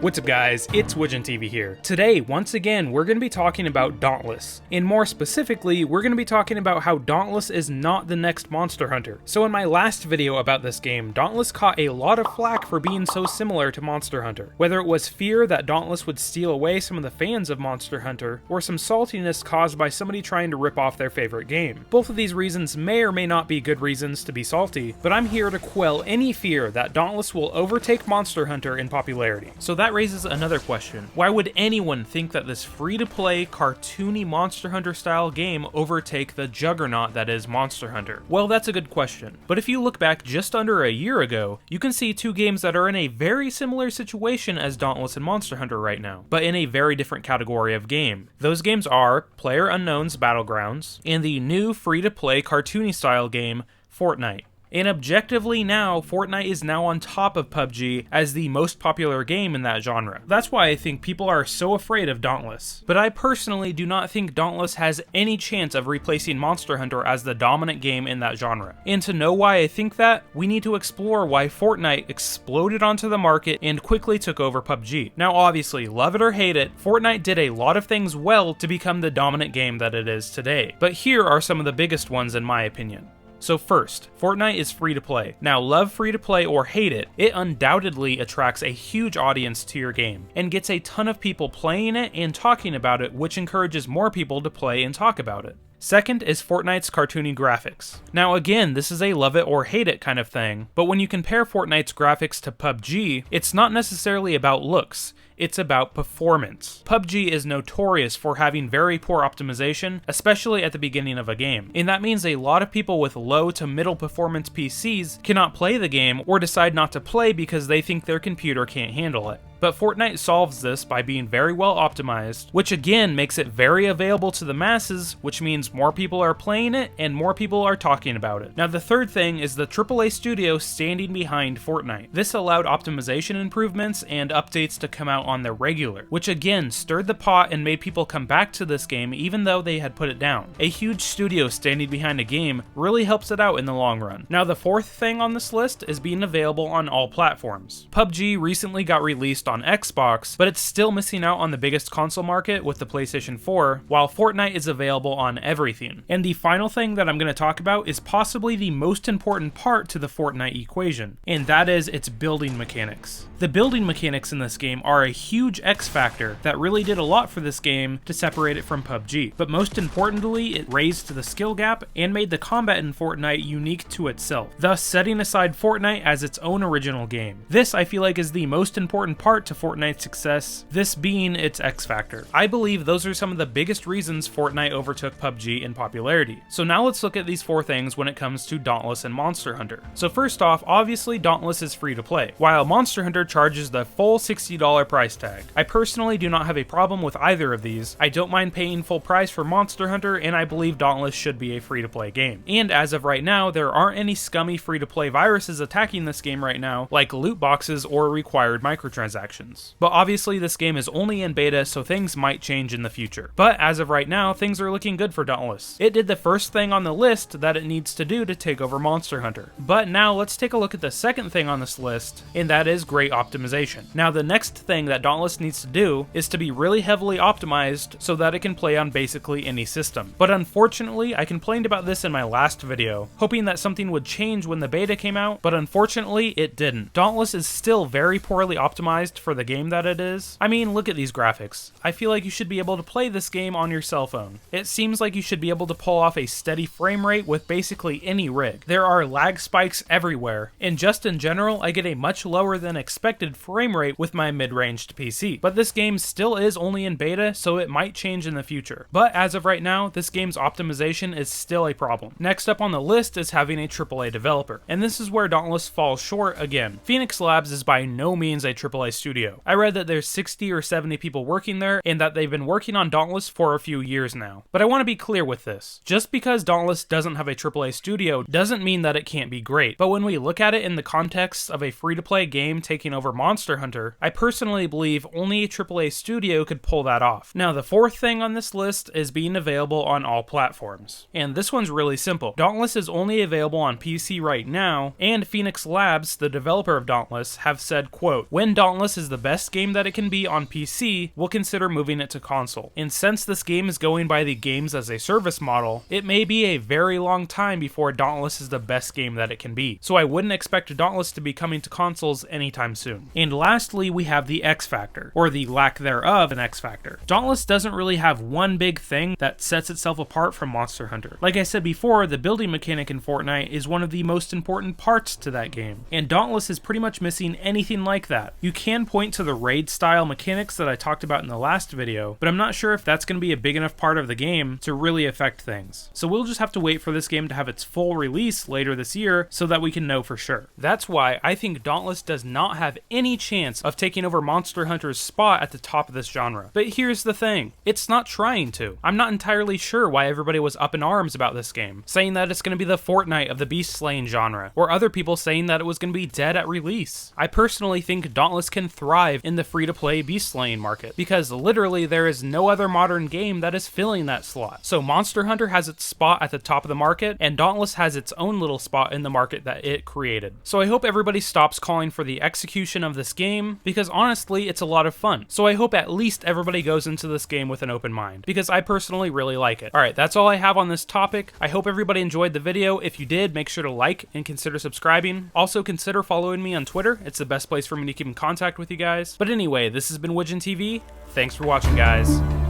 What's up guys, it's WidgetTV here. Today, once again, we're going to be talking about Dauntless. And more specifically, we're going to be talking about how Dauntless is not the next Monster Hunter. So in my last video about this game, Dauntless caught a lot of flack for being so similar to Monster Hunter. Whether it was fear that Dauntless would steal away some of the fans of Monster Hunter, or some saltiness caused by somebody trying to rip off their favorite game. Both of these reasons may or may not be good reasons to be salty, but I'm here to quell any fear that Dauntless will overtake Monster Hunter in popularity. So that raises another question. Why would anyone think that this free-to-play, cartoony Monster Hunter style game overtake the juggernaut that is Monster Hunter? Well, that's a good question. But if you look back just under a year ago, you can see two games that are in a very similar situation as Dauntless and Monster Hunter right now, but in a very different category of game. Those games are PlayerUnknown's Battlegrounds and the new free-to-play cartoony style game, Fortnite. And objectively now, Fortnite is now on top of PUBG as the most popular game in that genre. That's why I think people are so afraid of Dauntless. But I personally do not think Dauntless has any chance of replacing Monster Hunter as the dominant game in that genre. And to know why I think that, we need to explore why Fortnite exploded onto the market and quickly took over PUBG. Now obviously, love it or hate it, Fortnite did a lot of things well to become the dominant game that it is today. But here are some of the biggest ones in my opinion. So first, Fortnite is free to play. Now love free to play or hate it, it undoubtedly attracts a huge audience to your game, and gets a ton of people playing it and talking about it, which encourages more people to play and talk about it. Second is Fortnite's cartoony graphics. Now again, this is a love it or hate it kind of thing, but when you compare Fortnite's graphics to PUBG, it's not necessarily about looks. It's about performance. PUBG is notorious for having very poor optimization, especially at the beginning of a game. And that means a lot of people with low to middle performance PCs cannot play the game or decide not to play because they think their computer can't handle it. But Fortnite solves this by being very well optimized, which again makes it very available to the masses, which means more people are playing it and more people are talking about it. Now the third thing is the AAA studio standing behind Fortnite. This allowed optimization improvements and updates to come out on the regular, which again stirred the pot and made people come back to this game even though they had put it down. A huge studio standing behind a game really helps it out in the long run. Now the fourth thing on this list is being available on all platforms. PUBG recently got released on Xbox, but it's still missing out on the biggest console market with the PlayStation 4, while Fortnite is available on everything. And the final thing that I'm going to talk about is possibly the most important part to the Fortnite equation, and that is its building mechanics. The building mechanics in this game are a huge X factor that really did a lot for this game to separate it from PUBG, but most importantly, it raised the skill gap and made the combat in Fortnite unique to itself, thus setting aside Fortnite as its own original game. This, I feel like, is the most important part to Fortnite's success, this being its X factor. I believe those are some of the biggest reasons Fortnite overtook PUBG in popularity. So now let's look at these four things when it comes to Dauntless and Monster Hunter. So first off, obviously Dauntless is free to play, while Monster Hunter charges the full $60 price tag. I personally do not have a problem with either of these. I don't mind paying full price for Monster Hunter, and I believe Dauntless should be a free to play game. And as of right now, there aren't any scummy free to play viruses attacking this game right now, like loot boxes or required microtransactions. But obviously this game is only in beta, so things might change in the future. But as of right now, things are looking good for Dauntless. It did the first thing on the list that it needs to do to take over Monster Hunter. But now let's take a look at the second thing on this list, and that is great optimization. Now the next thing that Dauntless needs to do is to be really heavily optimized so that it can play on basically any system. But unfortunately, I complained about this in my last video, hoping that something would change when the beta came out, but unfortunately it didn't. Dauntless is still very poorly optimized for the game that it is. I mean, look at these graphics. I feel like you should be able to play this game on your cell phone. It seems like you should be able to pull off a steady frame rate with basically any rig. There are lag spikes everywhere, and just in general, I get a much lower than expected frame rate with my mid-ranged PC. But this game still is only in beta, so it might change in the future. But as of right now, this game's optimization is still a problem. Next up on the list is having a AAA developer, and this is where Dauntless falls short again. Phoenix Labs is by no means a AAA studio. I read that there's 60 or 70 people working there, and that they've been working on Dauntless for a few years now. But I want to be clear with this. Just because Dauntless doesn't have a AAA studio doesn't mean that it can't be great. But when we look at it in the context of a free-to-play game taking over Monster Hunter, I personally believe only a AAA studio could pull that off. Now, the fourth thing on this list is being available on all platforms. And this one's really simple. Dauntless is only available on PC right now, and Phoenix Labs, the developer of Dauntless, have said, quote, "When Dauntless is the best game that it can be on PC, we'll consider moving it to console. And since this game is going by the games as a service model, it may be a very long time before Dauntless is the best game that it can be. So I wouldn't expect Dauntless to be coming to consoles anytime soon." And lastly, we have the X Factor, or the lack thereof an X Factor. Dauntless doesn't really have one big thing that sets itself apart from Monster Hunter. Like I said before, the building mechanic in Fortnite is one of the most important parts to that game, and Dauntless is pretty much missing anything like that. You can point to the raid style mechanics that I talked about in the last video, but I'm not sure if that's going to be a big enough part of the game to really affect things. So we'll just have to wait for this game to have its full release later this year so that we can know for sure. That's why I think Dauntless does not have any chance of taking over Monster Hunter's spot at the top of this genre. But here's the thing, it's not trying to. I'm not entirely sure why everybody was up in arms about this game, saying that it's going to be the Fortnite of the beast slaying genre, or other people saying that it was going to be dead at release. I personally think Dauntless can thrive in the free-to-play beast slaying market, because literally there is no other modern game that is filling that slot. So Monster Hunter has its spot at the top of the market, and Dauntless has its own little spot in the market that it created. So I hope everybody stops calling for the execution of this game, because honestly, it's a lot of fun. So I hope at least everybody goes into this game with an open mind, because I personally really like it. Alright, that's all I have on this topic. I hope everybody enjoyed the video. If you did, make sure to like and consider subscribing. Also consider following me on Twitter. It's the best place for me to keep in contact with you guys. But anyway, this has been Widgeon TV. Thanks for watching, guys.